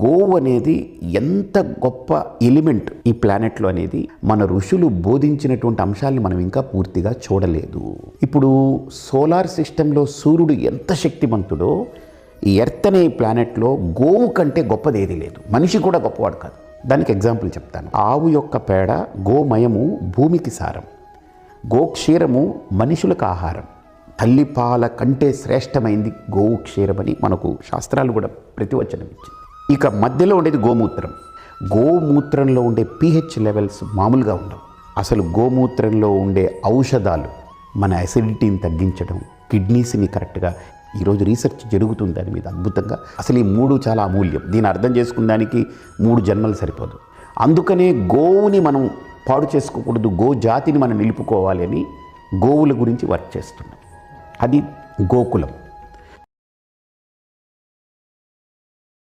గోవు అనేది ఎంత గొప్ప ఎలిమెంట్ ఈ ప్లానెట్లో అనేది మన ఋషులు బోధించినటువంటి అంశాలను మనం ఇంకా పూర్తిగా చూడలేదు. ఇప్పుడు సోలార్ సిస్టంలో సూర్యుడు ఎంత శక్తివంతుడో ఈ ఎర్త్ అనే ప్లానెట్లో గోవు కంటే గొప్పది ఏది లేదు. మనిషి కూడా గొప్పవాడు కాదు. దానికి ఎగ్జాంపుల్ చెప్తాను. ఆవు యొక్క పేడ గోమయము భూమికి సారం, గోక్షీరము మనుషులకు ఆహారం, తల్లిపాల కంటే శ్రేష్టమైంది గోవు క్షీరమని మనకు శాస్త్రాలు కూడా ప్రతివచనం ఇచ్చింది. ఇక మధ్యలో ఉండేది గోమూత్రం. గోమూత్రంలో ఉండే pH లెవెల్స్ మామూలుగా ఉండవు. అసలు గోమూత్రంలో ఉండే ఔషధాలు మన అసిడిటీని తగ్గించడం, కిడ్నీస్ని కరెక్ట్గా, ఈరోజు రీసెర్చ్ జరుగుతుంది దాని మీద అద్భుతంగా. అసలు ఈ 3 చాలా అమూల్యం. దీన్ని అర్థం చేసుకున్నానికి 3 జన్మలు సరిపోదు. అందుకనే గోవుని మనం పాడు చేసుకోకూడదు, గో జాతిని మనం నిలుపుకోవాలి అని గోవుల గురించి వర్క్ చేస్తున్నాం. అది గోకులం.